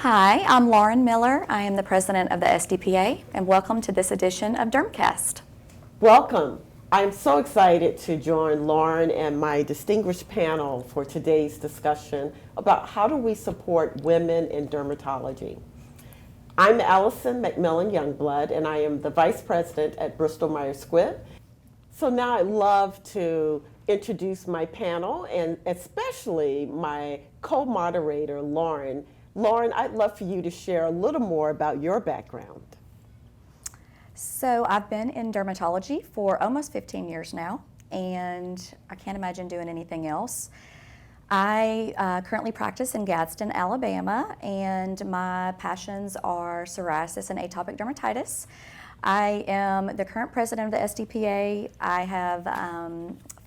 Hi, I'm Lauren Miller. I am the president of the SDPA, and welcome to this edition of Dermcast. Welcome. I'm so excited to join Lauren and my distinguished panel for today's discussion about how do we support women in dermatology. I'm Allyson, McMillan-Youngblood, and I am the vice president at Bristol-Myers Squibb. So now I'd love to introduce my panel and especially my co-moderator, Lauren. Lauren, I'd love for you to share a little more about your background. So I've been in dermatology for almost 15 years now, and I can't imagine doing anything else. I currently practice in Gadsden, Alabama, and my passions are psoriasis and atopic dermatitis. I am the current president of the SDPA. I have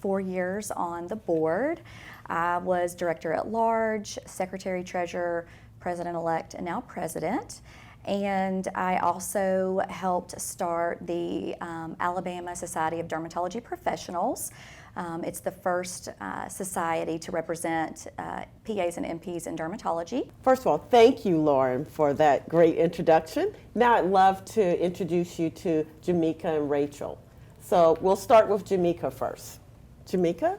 4 years on the board. I was director at large, secretary treasurer, president-elect, and now president. And I also helped start the Alabama Society of Dermatology Professionals. It's the first society to represent PAs and MPs in dermatology. First of all, thank you, Lauren, for that great introduction. Now I'd love to introduce you to Jamika and Rachel. So we'll start with Jamika first. Jamika?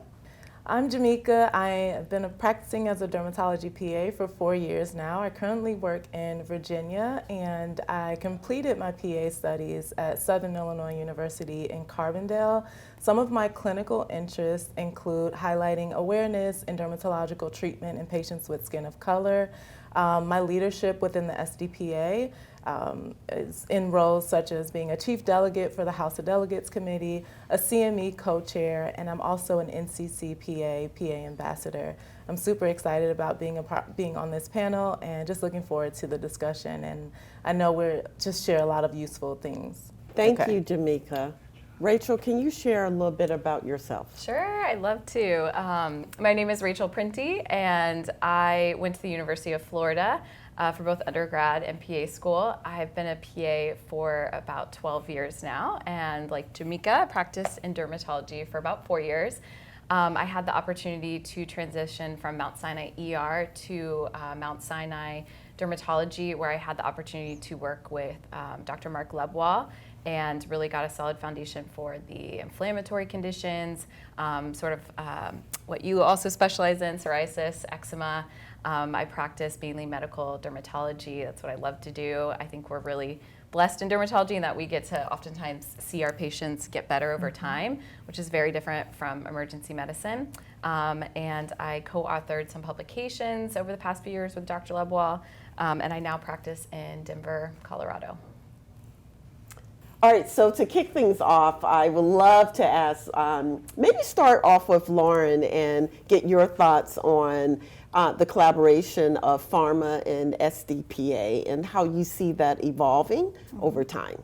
I'm Jamika. I have been practicing as a dermatology PA for 4 years now. I currently work in Virginia, and I completed my PA studies at Southern Illinois University in Carbondale. Some of my clinical interests include highlighting awareness in dermatological treatment in patients with skin of color. My leadership within the SDPA is in roles such as being a chief delegate for the House of Delegates Committee, a CME co-chair, and I'm also an NCCPA PA ambassador. I'm super excited about being on this panel and just looking forward to the discussion, and I know we'll just share a lot of useful things. Thank you, Jamika. Rachel, can you share a little bit about yourself? Sure, I'd love to. My name is Rachel Printy, and I went to the University of Florida for both undergrad and PA school. I've been a PA for about 12 years now, and like Jamika, practiced in dermatology for about 4 years. I had the opportunity to transition from Mount Sinai ER to Mount Sinai Dermatology, where I had the opportunity to work with Dr. Mark Lebwohl, and really got a solid foundation for the inflammatory conditions, what you also specialize in, psoriasis, eczema. I practice mainly medical dermatology. That's what I love to do. I think we're really blessed in dermatology in that we get to oftentimes see our patients get better over time, which is very different from emergency medicine. And I co-authored some publications over the past few years with Dr. Lebwohl, and I now practice in Denver, Colorado. All right, so to kick things off, I would love to ask, maybe start off with Lauren and get your thoughts on the collaboration of pharma and SDPA and how you see that evolving over time.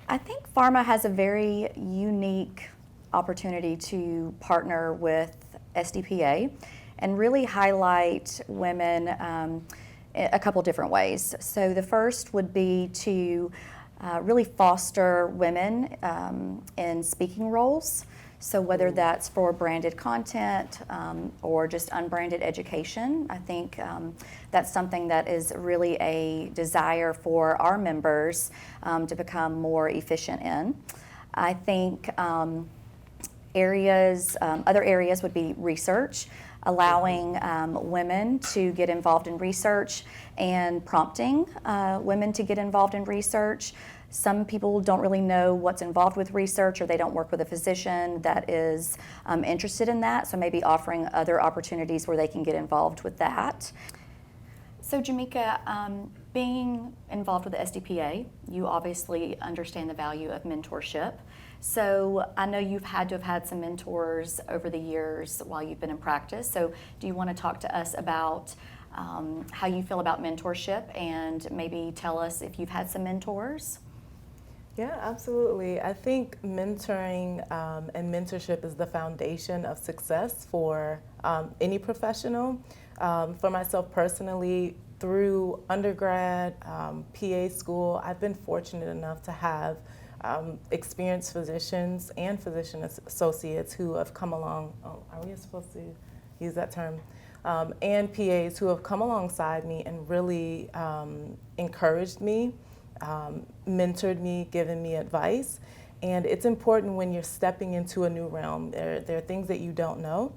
I think pharma has a very unique opportunity to partner with SDPA and really highlight women a couple different ways. So the first would be to really foster women in speaking roles. So whether that's for branded content or just unbranded education, I think that's something that is really a desire for our members to become more efficient in. I think other areas would be research, allowing women to get involved in research and prompting women to get involved in research. Some people don't really know what's involved with research, or they don't work with a physician that is interested in that, so maybe offering other opportunities where they can get involved with that. So Jamika, being involved with the SDPA, you obviously understand the value of mentorship. So I know you've had to have had some mentors over the years while you've been in practice. So do you want to talk to us about how you feel about mentorship, and maybe tell us if you've had some mentors? Yeah, absolutely. I think mentoring and mentorship is the foundation of success for any professional. For myself personally, through undergrad, PA school, I've been fortunate enough to have experienced physicians and physician associates who have come along. Oh, are we supposed to use that term? and PAs who have come alongside me and really encouraged me, mentored me, given me advice. And it's important when you're stepping into a new realm. There are things that you don't know,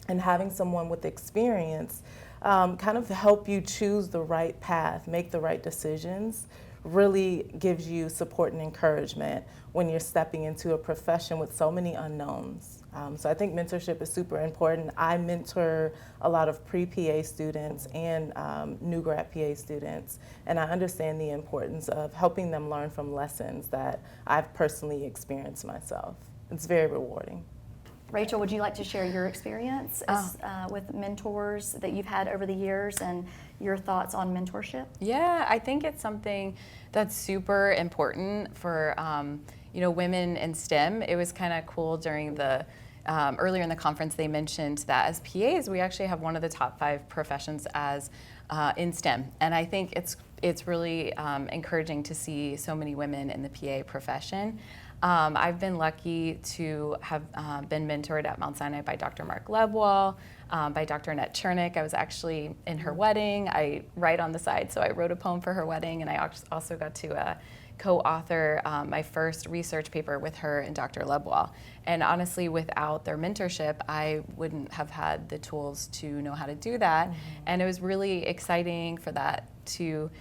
and having someone with experience kind of help you choose the right path, make the right decisions, really gives you support and encouragement when you're stepping into a profession with so many unknowns. So I think mentorship is super important. I mentor a lot of pre-PA students and new grad PA students, and I understand the importance of helping them learn from lessons that I've personally experienced myself. It's very rewarding. Rachel, would you like to share your experience with mentors that you've had over the years and your thoughts on mentorship? Yeah, I think it's something that's super important for women in STEM. It was kind of cool during the earlier in the conference they mentioned that as PAs we actually have one of the top 5 professions as in STEM, and I think it's really encouraging to see so many women in the PA profession. I've been lucky to have been mentored at Mount Sinai by Dr. Mark Lebwall, by Dr. Annette Chernick. I was actually in her wedding. I write on the side, so I wrote a poem for her wedding, and I also got to co-author my first research paper with her and Dr. Lebwall. And honestly, without their mentorship, I wouldn't have had the tools to know how to do that. Mm-hmm. And it was really exciting for that to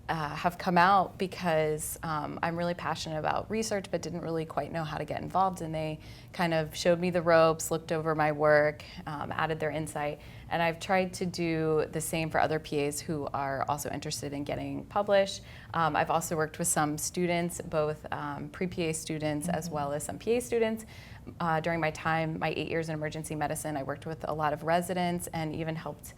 have come out because I'm really passionate about research but didn't really quite know how to get involved, and they kind of showed me the ropes, looked over my work, added their insight, and I've tried to do the same for other PAs who are also interested in getting published. I've also worked with some students, both pre-PA students as well as some PA students. During my 8 years in emergency medicine, I worked with a lot of residents and even helped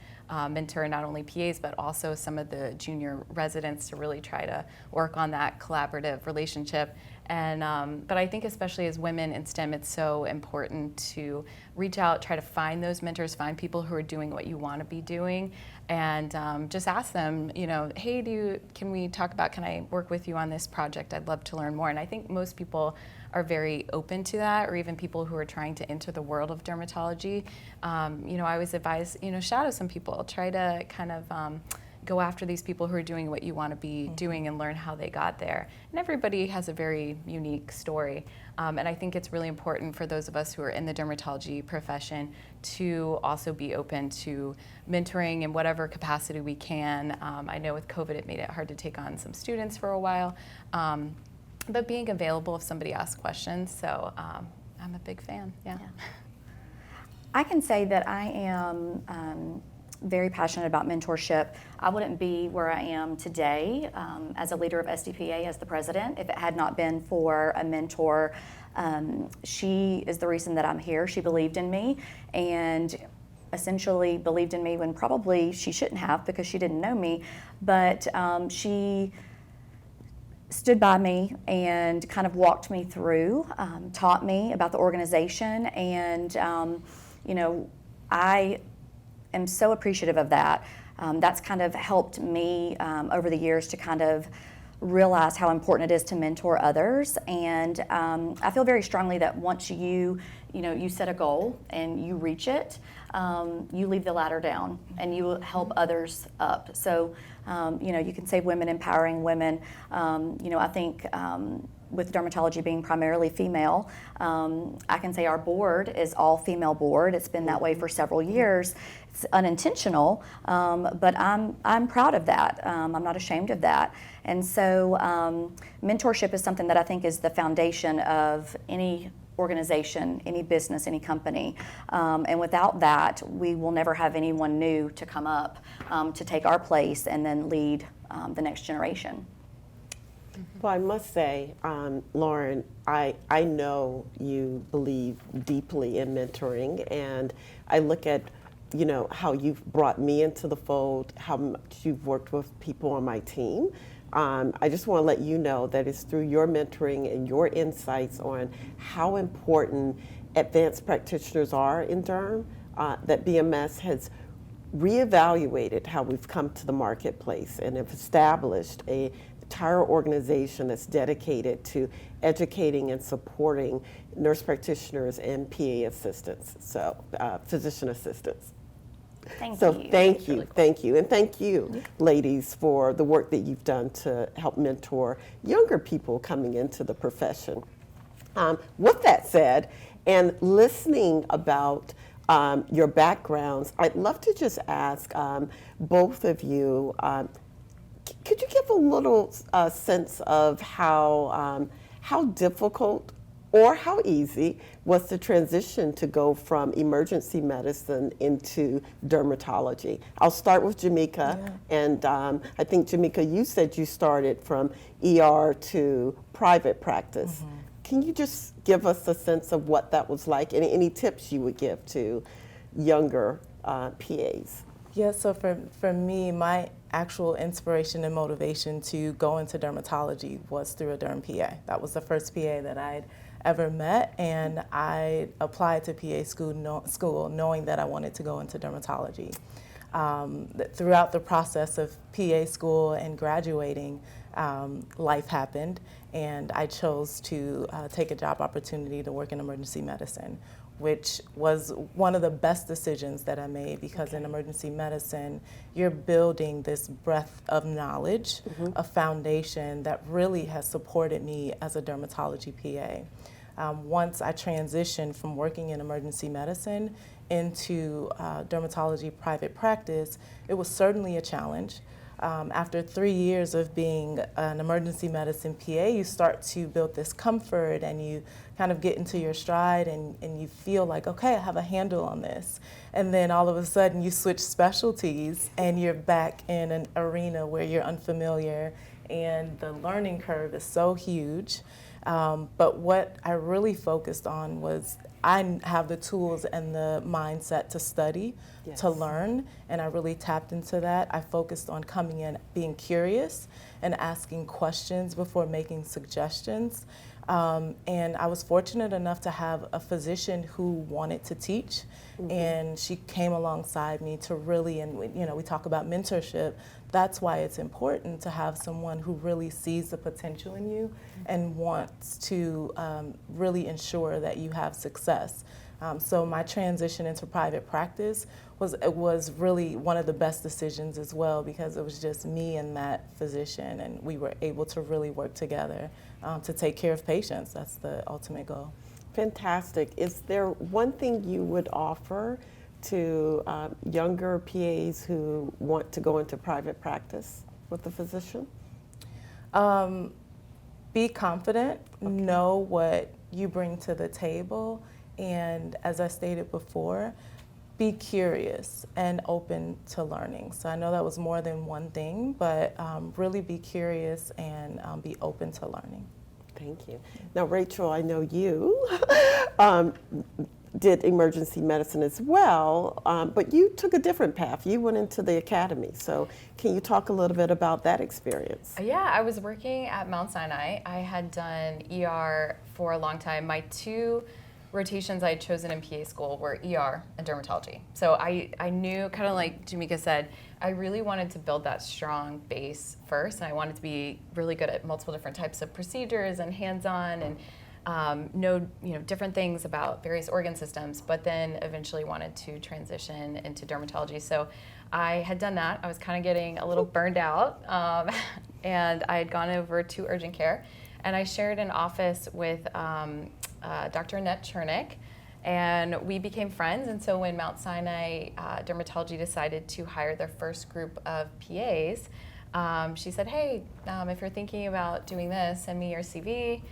mentor not only PAs but also some of the junior residents to really try to work on that collaborative relationship. And but I think especially as women in STEM, it's so important to reach out, try to find those mentors, find people who are doing what you want to be doing, and just ask them, hey, can I work with you on this project? I'd love to learn more. And I think most people are very open to that, or even people who are trying to enter the world of dermatology. I always advise, shadow some people, try to kind of go after these people who are doing what you want to be doing and learn how they got there. And everybody has a very unique story. And I think it's really important for those of us who are in the dermatology profession to also be open to mentoring in whatever capacity we can. I know with COVID it made it hard to take on some students for a while, but being available if somebody asks questions. So I'm a big fan, yeah. I can say that I am very passionate about mentorship. I wouldn't be where I am today as a leader of SDPA, as the president, if it had not been for a mentor. She is the reason that I'm here. She believed in me and essentially believed in me when probably she shouldn't have because she didn't know me, but she stood by me and kind of walked me through, taught me about the organization, and I am so appreciative of that. That's kind of helped me over the years to kind of realize how important it is to mentor others. And I feel very strongly that once you set a goal and you reach it, you leave the ladder down and you help others up. So, you can say women empowering women. I think with dermatology being primarily female, I can say our board is all female board. It's been that way for several years. It's unintentional, but I'm proud of that. I'm not ashamed of that. And so mentorship is something that I think is the foundation of any organization, any business, any company. And without that, we will never have anyone new to come up to take our place and then lead the next generation. Well, I must say, Lauren, I know you believe deeply in mentoring, and I look at how you've brought me into the fold, how much you've worked with people on my team. I just want to let you know that it's through your mentoring and your insights on how important advanced practitioners are in derm that BMS has reevaluated how we've come to the marketplace and have established an entire organization that's dedicated to educating and supporting nurse practitioners and PA assistants, so physician assistants. Thank So you. thank you, thank you. And thank you, ladies, for the work that you've done to help mentor younger people coming into the profession. With that said, and listening about your backgrounds, I'd love to just ask both of you, could you give a little sense of how difficult or how easy was the transition to go from emergency medicine into dermatology? I'll start with Jamaica, and I think, Jamaica, you said you started from ER to private practice. Can you just give us a sense of what that was like, and any tips you would give to younger PAs? Yeah, so for me, my actual inspiration and motivation to go into dermatology was through a derm PA. That was the first PA that I'd ever met, and I applied to PA school knowing that I wanted to go into dermatology. Throughout the process of PA school and graduating, life happened, and I chose to take a job opportunity to work in emergency medicine, which was one of the best decisions that I made, because in emergency medicine, you're building this breadth of knowledge, a foundation that really has supported me as a dermatology PA. Once I transitioned from working in emergency medicine into dermatology private practice, it was certainly a challenge. After 3 years of being an emergency medicine PA, you start to build this comfort, and you kind of get into your stride, and you feel like, okay, I have a handle on this. And then all of a sudden you switch specialties and you're back in an arena where you're unfamiliar, and the learning curve is so huge. But what I really focused on was I have the tools and the mindset to study, to learn, and I really tapped into that. I focused on coming in, being curious, and asking questions before making suggestions. And I was fortunate enough to have a physician who wanted to teach, and she came alongside me to really, and we talk about mentorship. That's why it's important to have someone who really sees the potential in you and wants to really ensure that you have success. So my transition into private practice was really one of the best decisions as well, because it was just me and that physician, and we were able to really work together to take care of patients. That's the ultimate goal. Fantastic. Is there one thing you would offer to younger PAs who want to go into private practice with a physician? Be confident, know what you bring to the table, and as I stated before, be curious and open to learning. So I know that was more than one thing, but really be curious and be open to learning. Thank you. Now, Rachel, I know you did emergency medicine as well, but you took a different path. You went into the academy. So can you talk a little bit about that experience? Yeah, I was working at Mount Sinai. I had done ER for a long time. My two rotations I had chosen in PA school were ER and dermatology. So I knew, kind of like Jamaica said, I really wanted to build that strong base first, and I wanted to be really good at multiple different types of procedures and hands-on, and know different things about various organ systems, but then eventually wanted to transition into dermatology. So I had done that. I was kind of getting a little burned out, and I had gone over to urgent care, and I shared an office with Dr. Annette Chernick, and we became friends. And so when Mount Sinai Dermatology decided to hire their first group of PAs, she said, hey, if you're thinking about doing this, send me your CV.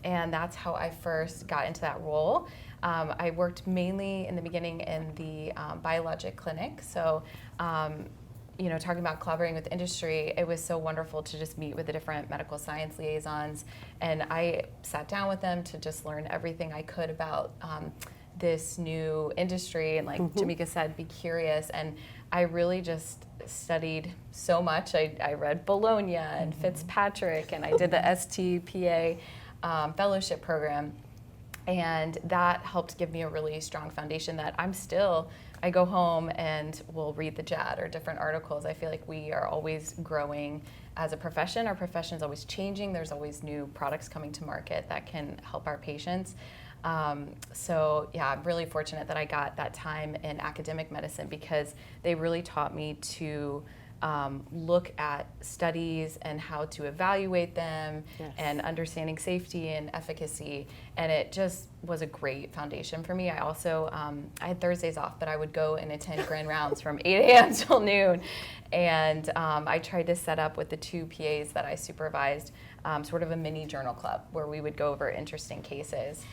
And that's how I first got into that role. I worked mainly in the beginning in the biologic clinic. So, talking about collaborating with industry, it was so wonderful to just meet with the different medical science liaisons. And I sat down with them to just learn everything I could about this new industry. And like Jamaica said, be curious. And I really just studied so much. I read Bologna and Fitzpatrick, and I did the SDPA fellowship program. And that helped give me a really strong foundation that I go home and will read the JAD or different articles. I feel like we are always growing as a profession. Our profession is always changing. There's always new products coming to market that can help our patients. So yeah, I'm really fortunate that I got that time in academic medicine because they really taught me to look at studies and how to evaluate them and understanding safety and efficacy. And it just was a great foundation for me. I also, I had Thursdays off, but I would go and attend grand rounds from 8 a.m. till noon. And I tried to set up with the 2 PAs that I supervised sort of a mini journal club where we would go over interesting cases.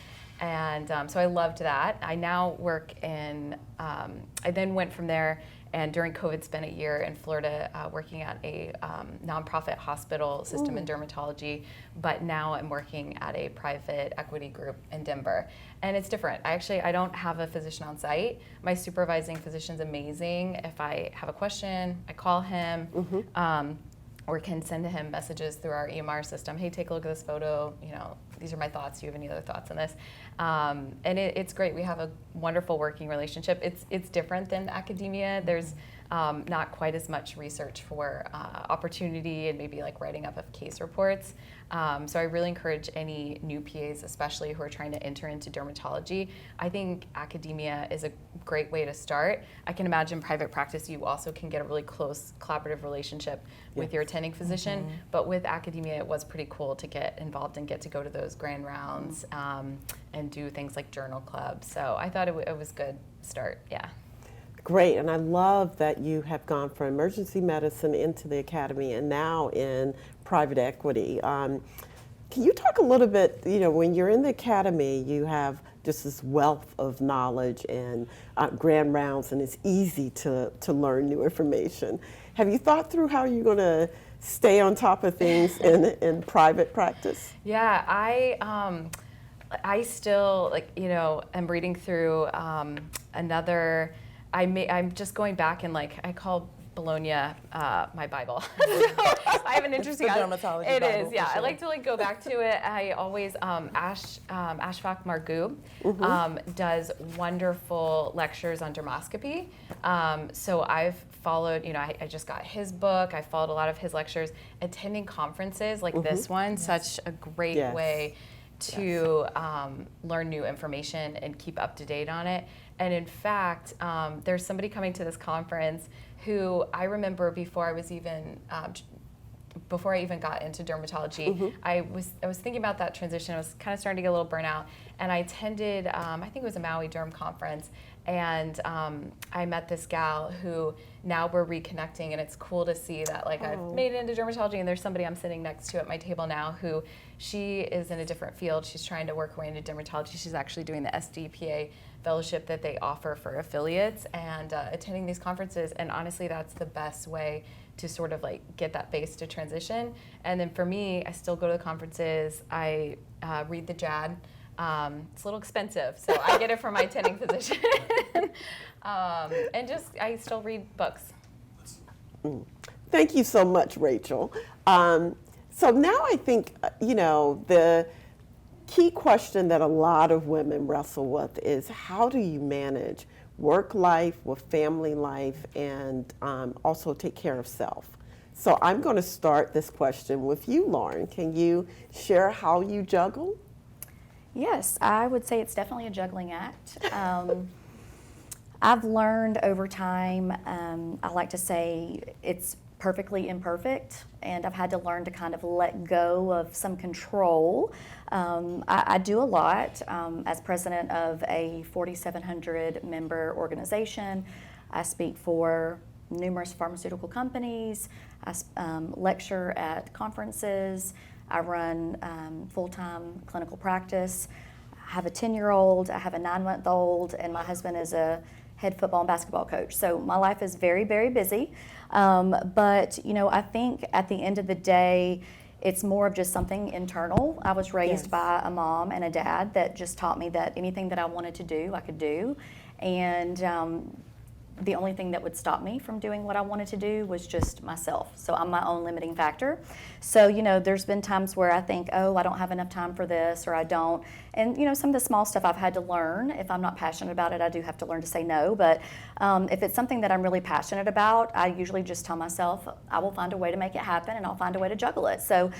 And so I loved that. I now work in, I then went from there and during COVID spent a year in Florida working at a nonprofit hospital system in dermatology, but now I'm working at a private equity group in Denver. And it's different. I don't have a physician on site. My supervising physician's amazing. If I have a question, I call him. Or can send to him messages through our EMR system. Hey, take a look at this photo. You know, these are my thoughts. Do you have any other thoughts on this? And it's great. We have a wonderful working relationship. It's different than academia. There's not quite as much research for opportunity and maybe like writing up of case reports. So I really encourage any new PAs, especially who are trying to enter into dermatology. I think academia is a great way to start. I can imagine private practice, you also can get a really close collaborative relationship with your attending physician. But with academia, it was pretty cool to get involved and get to go to those grand rounds and do things like journal clubs. So I thought it was a good start, yeah. Great, and I love that you have gone from emergency medicine into the academy and now in private equity. Can you talk a little bit, you know, when you're in the academy, you have just this wealth of knowledge and grand rounds, and it's easy to learn new information. Have you thought through how you're going to stay on top of things in private practice? Yeah, I still, like, you know, am reading through I'm just going back and like I call Bologna my Bible. So I have an interesting. It's the dermatology It Bible, is, yeah. for sure. I like to like go back to it. I always Ashfaq Margoob does wonderful lectures on dermoscopy. So I've followed. You know, I just got his book. I followed a lot of his lectures. Attending conferences like this one, such a great way to learn new information and keep up to date on it. And in fact, there's somebody coming to this conference who I remember before I even got into dermatology, I was thinking about that transition. I was kind of starting to get a little burnout, and I attended, I think it was a Maui Derm conference, and I met this gal who now we're reconnecting, and it's cool to see that like I've made it into dermatology, and there's somebody I'm sitting next to at my table now who she is in a different field. She's trying to work her way into dermatology. She's actually doing the SDPA fellowship that they offer for affiliates and attending these conferences, and honestly that's the best way to sort of like get that base to transition. And then for me, I still go to the conferences, I read the JAD. It's a little expensive, so I get it from my attending physician. And just, I still read books. Thank you so much, Rachel. So now I think, you know, the key question that a lot of women wrestle with is how do you manage work life with family life and also take care of self? So I'm going to start this question with you, Lauren. Can you share how you juggle? Yes, I would say it's definitely a juggling act. I've learned over time, I like to say it's perfectly imperfect, and I've had to learn to kind of let go of some control. I do a lot. As president of a 4,700 member organization, I speak for numerous pharmaceutical companies. I lecture at conferences. I run full-time clinical practice. I have a 10-year-old, I have a 9-month-old, and my husband is a head football and basketball coach. So my life is very, very busy. But you know, I think at the end of the day, it's more of just something internal. I was raised by a mom and a dad that just taught me that anything that I wanted to do, I could do. And the only thing that would stop me from doing what I wanted to do was just myself. So I'm my own limiting factor. So, you know, there's been times where I think, oh, I don't have enough time for this, or I don't. And, you know, some of the small stuff I've had to learn. If I'm not passionate about it, I do have to learn to say no. But if it's something that I'm really passionate about, I usually just tell myself, I will find a way to make it happen, and I'll find a way to juggle it. So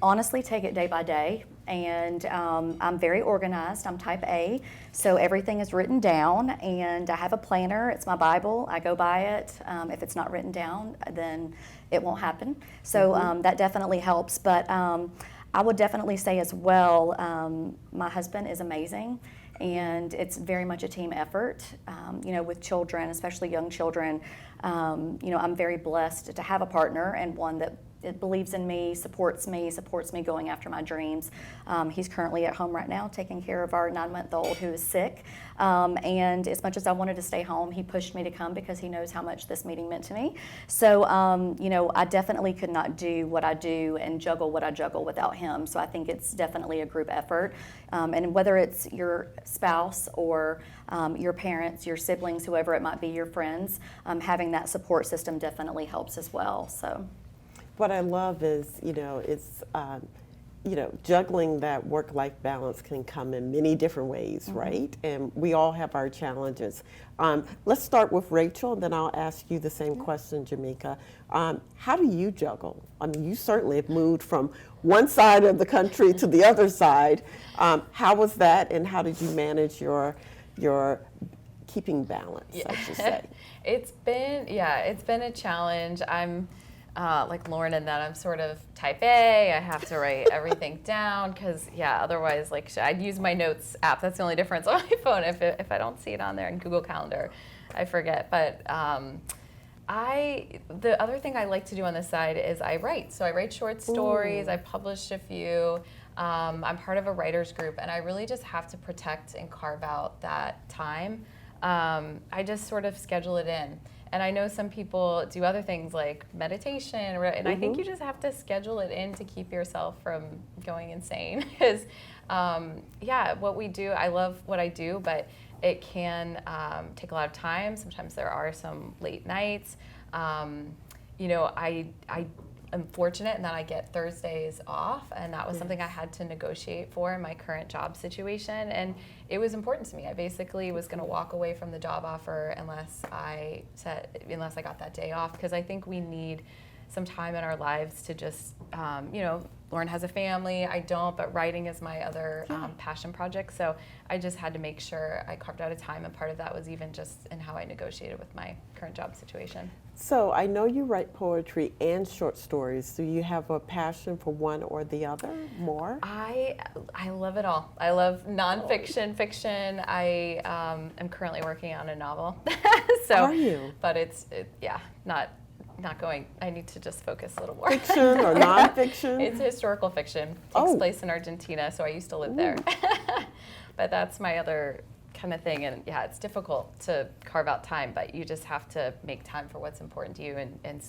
honestly take it day by day, and I'm very organized. I'm type A, so everything is written down, and I have a planner. It's my Bible. I go by it. If it's not written down, then it won't happen. So that definitely helps. But I would definitely say as well, my husband is amazing, and it's very much a team effort. With children, especially young children, I'm very blessed to have a partner, and one that believes in me, supports me going after my dreams. He's currently at home right now taking care of our 9-month-old who is sick. And as much as I wanted to stay home, he pushed me to come because he knows how much this meeting meant to me. So, I definitely could not do what I do and juggle what I juggle without him. So I think it's definitely a group effort. And whether it's your spouse or your parents, your siblings, whoever it might be, your friends, having that support system definitely helps as well. So. What I love is, juggling that work-life balance can come in many different ways, right? And we all have our challenges. Let's start with Rachel, and then I'll ask you the same question, Jamika. How do you juggle? I mean, you certainly have moved from one side of the country to the other side. How was that, and how did you manage your keeping balance, I should say? It's been a challenge. I'm like Lauren in that I'm sort of type A. I have to write everything down because, otherwise, I'd use my notes app. That's the only difference on my phone. If I don't see it on there in Google Calendar, I forget. But the other thing I like to do on the side is I write. So I write short stories. I published a few. I'm part of a writers group, and I really just have to protect and carve out that time. I just sort of schedule it in. And I know some people do other things like meditation, and I think you just have to schedule it in to keep yourself from going insane. Because, what we do, I love what I do, but it can take a lot of time. Sometimes there are some late nights. I'm fortunate in that I get Thursdays off, and that was something I had to negotiate for in my current job situation, and it was important to me. I basically was going to walk away from the job offer unless I got that day off, because I think we need some time in our lives to just, Lauren has a family, I don't, but writing is my other passion project, so I just had to make sure I carved out a time, and part of that was even just in how I negotiated with my current job situation. So I know you write poetry and short stories. Do you have a passion for one or the other more? I love it all. I love nonfiction, fiction. I am currently working on a novel. So, are you? But not going. I need to just focus a little more. Fiction or nonfiction? It's historical fiction. Takes place in Argentina, so I used to live there. But that's my other kind of thing, and it's difficult to carve out time, but you just have to make time for what's important to you, and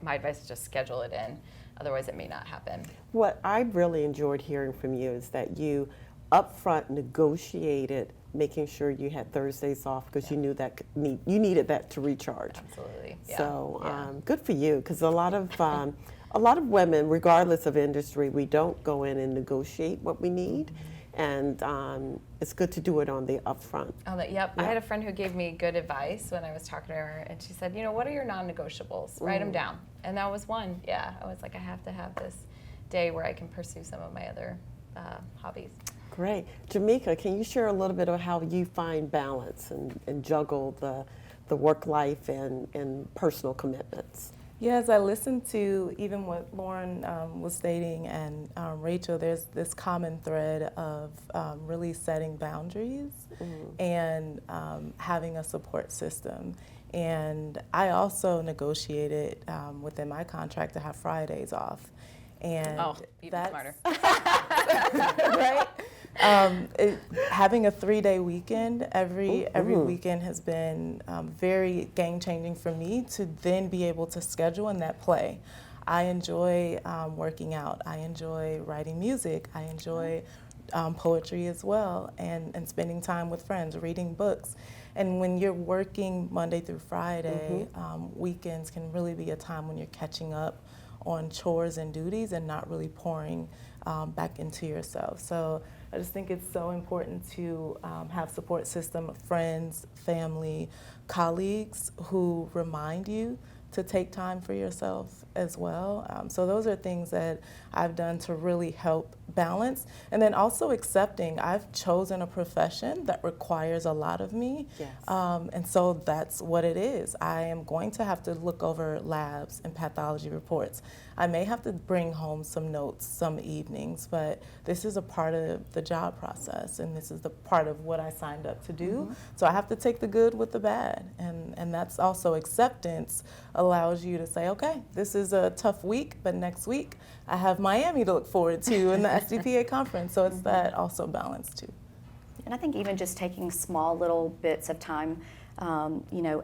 my advice is just schedule it in, otherwise it may not happen. What I really enjoyed hearing from you is that you upfront negotiated making sure you had Thursdays off because you knew that you needed that to recharge. Absolutely. So good for you, because a lot of women, regardless of industry, we don't go in and negotiate what we need. And it's good to do it on the upfront. I had a friend who gave me good advice when I was talking to her, and she said, what are your non-negotiables? Write them down. And that was one. I was like, I have to have this day where I can pursue some of my other hobbies. Great. Jamika, can you share a little bit of how you find balance and juggle the work life and personal commitments? Yes, I listened to even what Lauren was stating, and Rachel, there's this common thread of really setting boundaries and having a support system. And I also negotiated within my contract to have Fridays off. And even smarter. Right? Having a 3-day weekend every weekend has been very game-changing for me to then be able to schedule in that play. I enjoy working out. I enjoy writing music. I enjoy poetry as well, and spending time with friends, reading books. And when you're working Monday through Friday, weekends can really be a time when you're catching up on chores and duties and not really pouring back into yourself. So I just think it's so important to have support system of friends, family, colleagues who remind you to take time for yourself as well. So those are things that I've done to really help balance. And then also accepting I've chosen a profession that requires a lot of me. Yes. And so that's what it is. I am going to have to look over labs and pathology reports. I may have to bring home some notes some evenings, but this is a part of the job process, and this is the part of what I signed up to do. So I have to take the good with the bad, and that's also acceptance allows you to say, okay, this is a tough week, but next week I have Miami to look forward to in the SDPA conference. So it's that also balance too. And I think even just taking small little bits of time,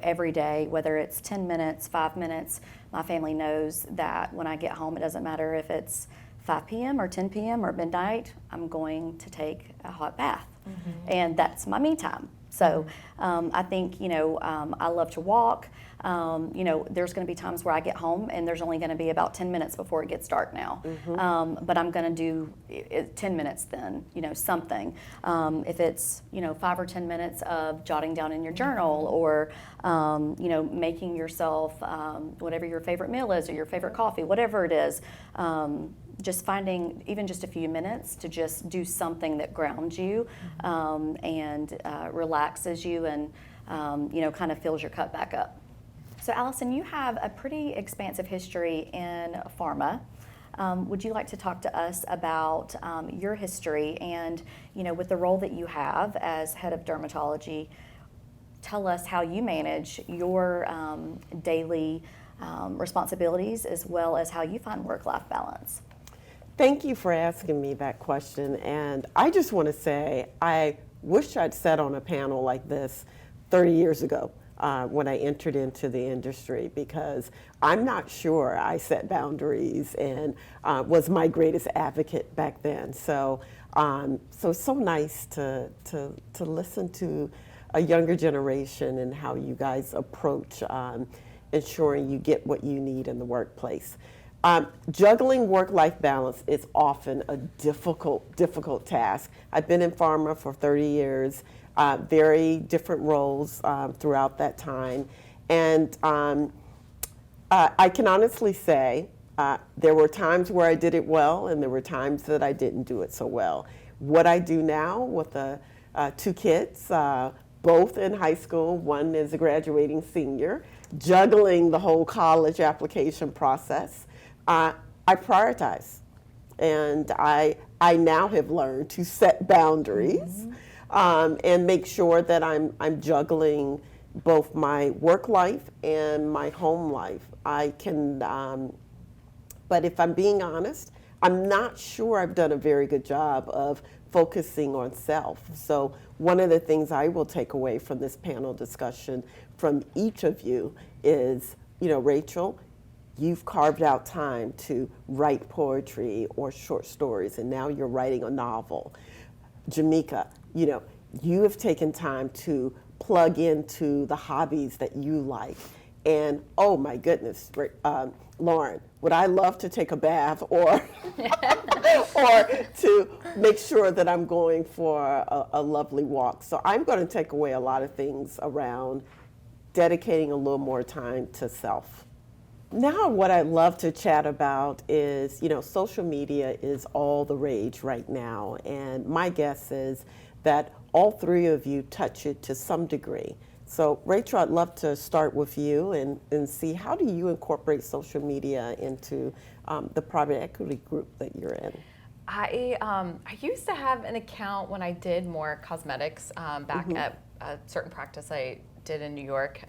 every day, whether it's 10 minutes, 5 minutes, my family knows that when I get home, it doesn't matter if it's 5 p.m. or 10 p.m. or midnight, I'm going to take a hot bath. And that's my me time. So I think, I love to walk. There's going to be times where I get home and there's only going to be about 10 minutes before it gets dark now. But I'm going to do 10 minutes then, something. If it's, 5 or 10 minutes of jotting down in your journal or, making yourself whatever your favorite meal is or your favorite coffee, whatever it is, just finding even just a few minutes to just do something that grounds you and relaxes you and, kind of fills your cup back up. So Allyson, you have a pretty expansive history in pharma. Would you like to talk to us about your history and, with the role that you have as head of dermatology, tell us how you manage your daily responsibilities as well as how you find work-life balance? Thank you for asking me that question. And I just want to say, I wish I'd sat on a panel like this 30 years ago when I entered into the industry, because I'm not sure I set boundaries and was my greatest advocate back then. So it's so nice to listen to a younger generation and how you guys approach ensuring you get what you need in the workplace. Juggling work-life balance is often a difficult task. I've been in pharma for 30 years, very different roles throughout that time. And I can honestly say there were times where I did it well and there were times that I didn't do it so well. What I do now with 2 kids, both in high school, one is a graduating senior, juggling the whole college application process, I prioritize, and I now have learned to set boundaries and make sure that I'm juggling both my work life and my home life. I can, but if I'm being honest, I'm not sure I've done a very good job of focusing on self. So one of the things I will take away from this panel discussion from each of you is, Rachel, you've carved out time to write poetry or short stories, and now you're writing a novel. Jamaica, you have taken time to plug into the hobbies that you like. And oh my goodness, Lauren, would I love to take a bath or to make sure that I'm going for a lovely walk. So I'm going to take away a lot of things around dedicating a little more time to self. Now what I'd love to chat about is, social media is all the rage right now. And my guess is that all 3 of you touch it to some degree. So Rachel, I'd love to start with you and see, how do you incorporate social media into the private equity group that you're in? I used to have an account when I did more cosmetics back at a certain practice I did in New York,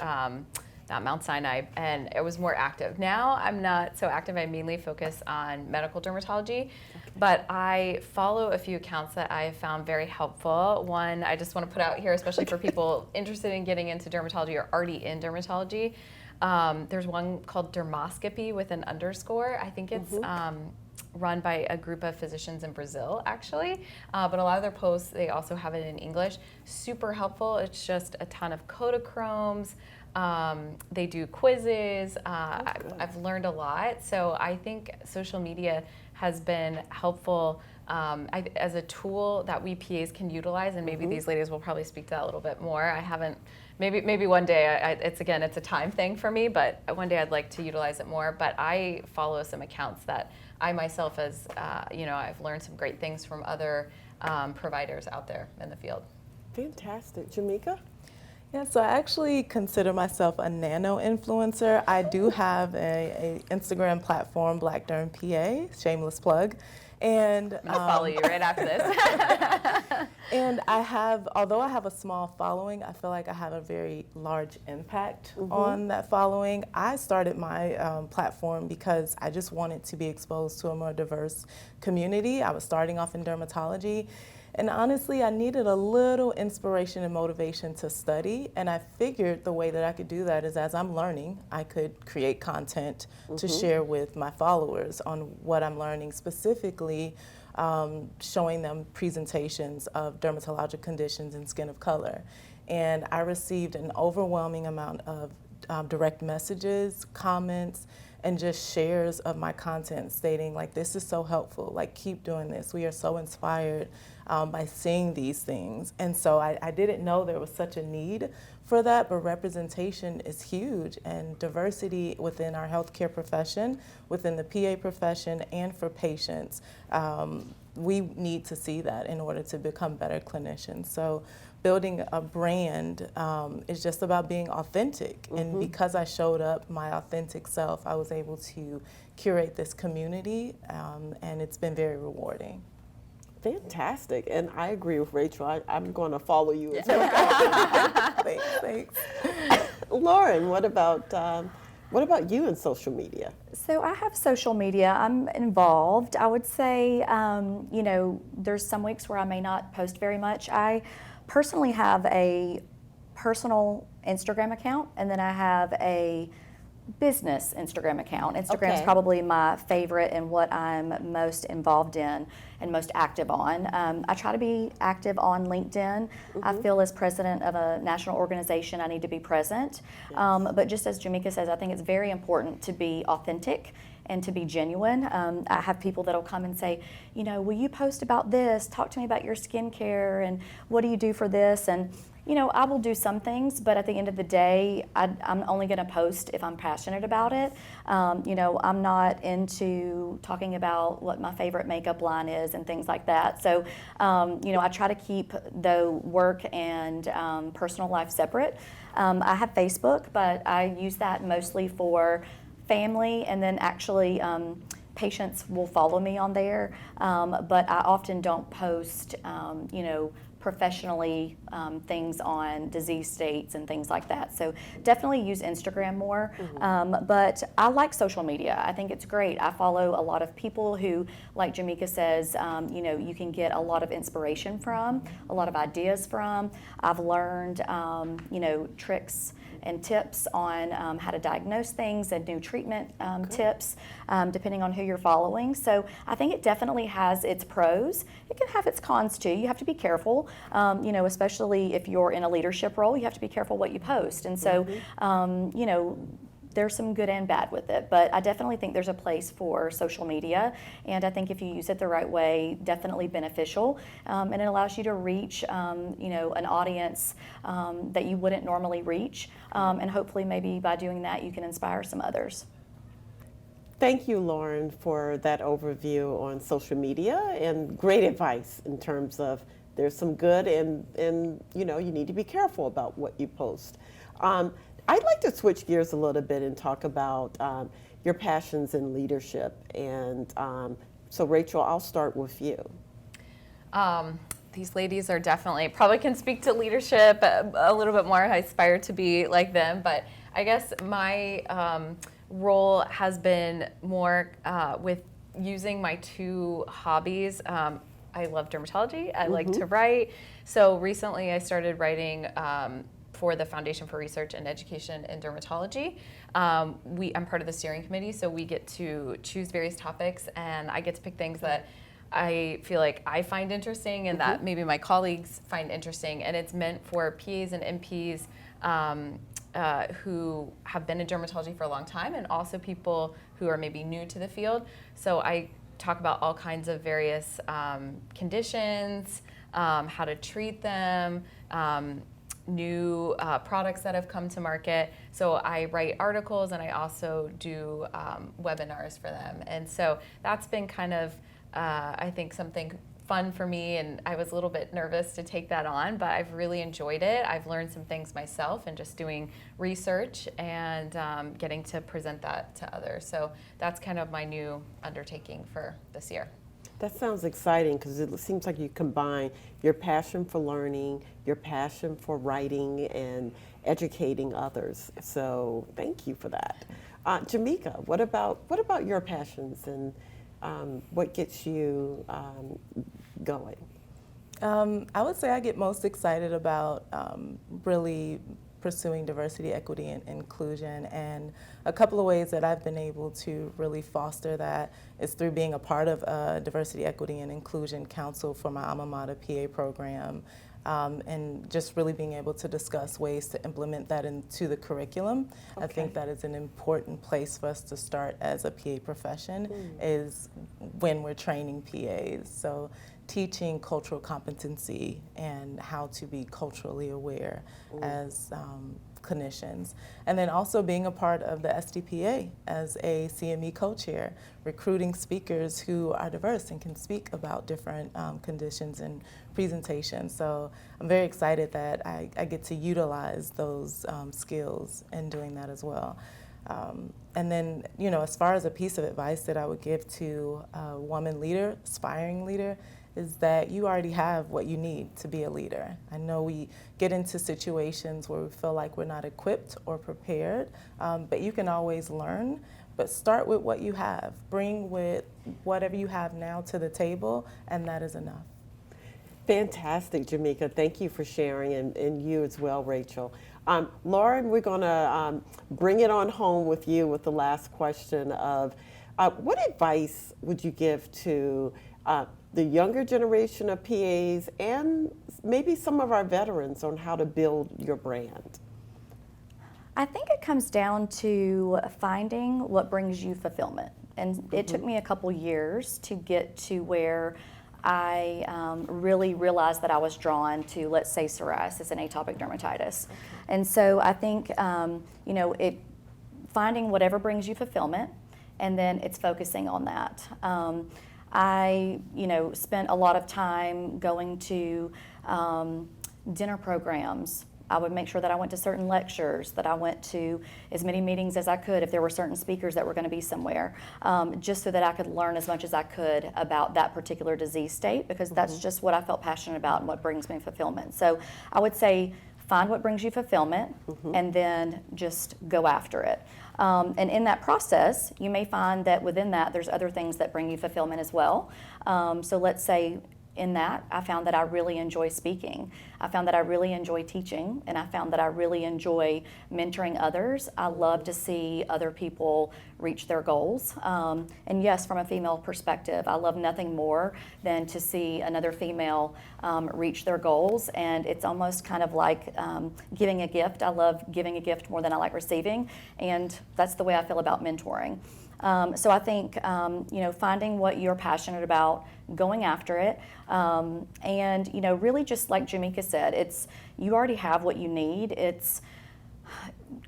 not Mount Sinai, and it was more active. Now I'm not so active. I mainly focus on medical dermatology, but I follow a few accounts that I have found very helpful. One I just want to put out here, especially for people interested in getting into dermatology or already in dermatology. There's one called Dermoscopy with an underscore. I think it's run by a group of physicians in Brazil, actually. But a lot of their posts, they also have it in English. Super helpful. It's just a ton of Kodachromes. They do quizzes. I've learned a lot. So I think social media has been helpful as a tool that we PAs can utilize, and maybe these ladies will probably speak to that a little bit more. I haven't, maybe one day, it's a time thing for me, but one day I'd like to utilize it more. But I follow some accounts that I myself, as I've learned some great things from other providers out there in the field. Fantastic. Jamika? Yeah, so I actually consider myself a nano influencer. I do have a Instagram platform, Black Derm PA, shameless plug. And I'm gonna follow you right after this. and although I have a small following, I feel like I have a very large impact on that following. I started my platform because I just wanted to be exposed to a more diverse community. I was starting off in dermatology. And honestly, I needed a little inspiration and motivation to study, and I figured the way that I could do that is as I'm learning, I could create content to share with my followers on what I'm learning, specifically showing them presentations of dermatologic conditions and skin of color. And I received an overwhelming amount of direct messages, comments, and just shares of my content stating like, this is so helpful, like keep doing this. We are so inspired by seeing these things. And so I didn't know there was such a need for that, but representation is huge, and diversity within our healthcare profession, within the PA profession, and for patients. We need to see that in order to become better clinicians. So building a brand is just about being authentic. And because I showed up my authentic self, I was able to curate this community, and it's been very rewarding. Fantastic. And I agree with Rachel. I'm going to follow you as well. Thanks. Lauren, what about you in social media? So I have social media. I'm involved. I would say, there's some weeks where I may not post very much. I personally have a personal Instagram account, and then I have a business Instagram account. Instagram's Okay. probably my favorite and what I'm most involved in and most active on. I try to be active on LinkedIn. I feel as president of a national organization, I need to be present. But just as Jamika says, I think it's very important to be authentic and to be genuine. I have people that'll come and say, will you post about this? Talk to me about your skincare and what do you do for this? And I will do some things, but at the end of the day, I'm only going to post if I'm passionate about it. I'm not into talking about what my favorite makeup line is and things like that. So, I try to keep the work and personal life separate. I have Facebook, but I use that mostly for family, and then actually patients will follow me on there. But I often don't post, professionally things on disease states and things like that. So definitely use Instagram more. But I like social media. I think it's great. I follow a lot of people who, like Jamika says, you can get a lot of inspiration from, a lot of ideas from. I've learned, tricks and tips on how to diagnose things and new treatment tips, depending on who you're following. So I think it definitely has its pros. It can have its cons too. You have to be careful, especially if you're in a leadership role, you have to be careful what you post. And so, there's some good and bad with it, but I definitely think there's a place for social media, and I think if you use it the right way, definitely beneficial, and it allows you to reach, an audience that you wouldn't normally reach, and hopefully maybe by doing that you can inspire some others. Thank you, Lauren, for that overview on social media and great advice in terms of there's some good and you need to be careful about what you post. I'd like to switch gears a little bit and talk about your passions in leadership. And so, Rachel, I'll start with you. These ladies are definitely, probably can speak to leadership a little bit more. I aspire to be like them, but I guess my role has been more with using my two hobbies. I love dermatology. I like to write. So recently I started writing for the Foundation for Research and Education in Dermatology. I'm part of the steering committee, so we get to choose various topics, and I get to pick things that I feel like I find interesting and that maybe my colleagues find interesting. And it's meant for PAs and NPs who have been in dermatology for a long time, and also people who are maybe new to the field. So I talk about all kinds of various conditions, how to treat them, new products that have come to market. So I write articles and I also do webinars for them. And so that's been kind of, I think, something fun for me, and I was a little bit nervous to take that on, but I've really enjoyed it. I've learned some things myself and just doing research and getting to present that to others. So that's kind of my new undertaking for this year. That sounds exciting because it seems like you combine your passion for learning, your passion for writing and educating others. So thank you for that. Jamika, what about your passions and what gets you going? I would say I get most excited about really pursuing diversity, equity, and inclusion. And a couple of ways that I've been able to really foster that is through being a part of a Diversity, Equity, and Inclusion Council for my alma mater PA program. And just really being able to discuss ways to implement that into the curriculum. Okay. I think that is an important place for us to start as a PA profession is when we're training PAs. So teaching cultural competency and how to be culturally aware as clinicians. And then also being a part of the SDPA as a CME co-chair, recruiting speakers who are diverse and can speak about different conditions and presentations. So I'm very excited that I get to utilize those skills in doing that as well. And then, as far as a piece of advice that I would give to a woman leader, aspiring leader, is that you already have what you need to be a leader. I know we get into situations where we feel like we're not equipped or prepared, but you can always learn. But start with what you have. Bring with whatever you have now to the table, and that is enough. Fantastic, Jamika. Thank you for sharing, and you as well, Rachel. Lauren, we're going to bring it on home with you with the last question of what advice would you give to the younger generation of PAs and maybe some of our veterans on how to build your brand? I think it comes down to finding what brings you fulfillment. And it took me a couple years to get to where I really realized that I was drawn to, let's say, psoriasis and atopic dermatitis. Okay. And so I think, finding whatever brings you fulfillment, and then it's focusing on that. I, spent a lot of time going to dinner programs. I would make sure that I went to certain lectures, that I went to as many meetings as I could if there were certain speakers that were going to be somewhere, just so that I could learn as much as I could about that particular disease state, because that's just what I felt passionate about and what brings me fulfillment. So I would say find what brings you fulfillment and then just go after it. And in that process, you may find that within that there's other things that bring you fulfillment as well. So let's say in that, I found that I really enjoy speaking. I found that I really enjoy teaching, and I found that I really enjoy mentoring others. I love to see other people reach their goals. And yes, from a female perspective, I love nothing more than to see another female reach their goals. And it's almost kind of like giving a gift. I love giving a gift more than I like receiving. And that's the way I feel about mentoring. So I think, finding what you're passionate about, going after it, and, really just like Jamika said, you already have what you need. It's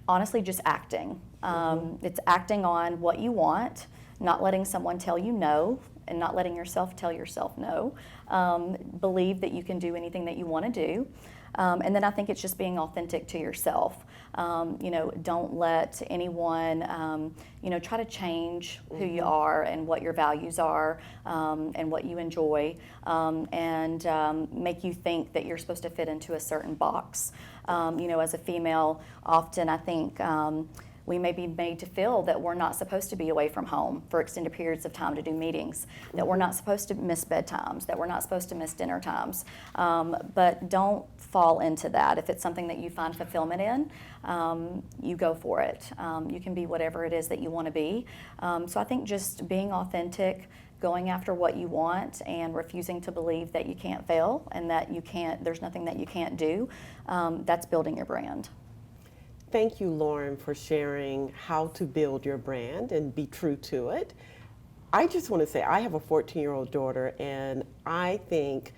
honestly just acting. It's acting on what you want, not letting someone tell you no, and not letting yourself tell yourself no. Believe that you can do anything that you want to do. And then I think it's just being authentic to yourself. Don't let anyone, try to change who you are and what your values are and what you enjoy, and make you think that you're supposed to fit into a certain box. As a female, often I think we may be made to feel that we're not supposed to be away from home for extended periods of time to do meetings, that we're not supposed to miss bedtimes, that we're not supposed to miss dinner times. But don't fall into that. If it's something that you find fulfillment in, you go for it. You can be whatever it is that you want to be. So I think just being authentic, going after what you want, and refusing to believe that you can't fail and that there's nothing that you can't do, that's building your brand. Thank you, Lauren, for sharing how to build your brand and be true to it. I just want to say I have a 14-year-old daughter, and I think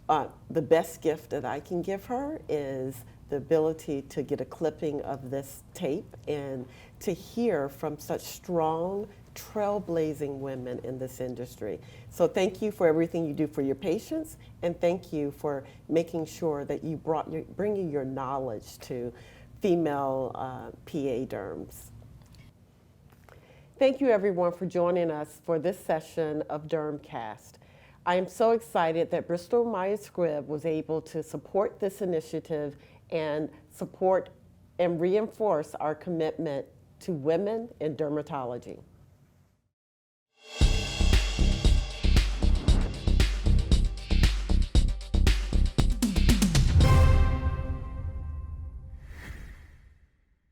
the best gift that I can give her is the ability to get a clipping of this tape and to hear from such strong, trailblazing women in this industry. So thank you for everything you do for your patients, and thank you for making sure that you bringing your knowledge to female PA derms. Thank you everyone for joining us for this session of Dermcast. I am so excited that Bristol Myers Squibb was able to support this initiative and support and reinforce our commitment to women in dermatology.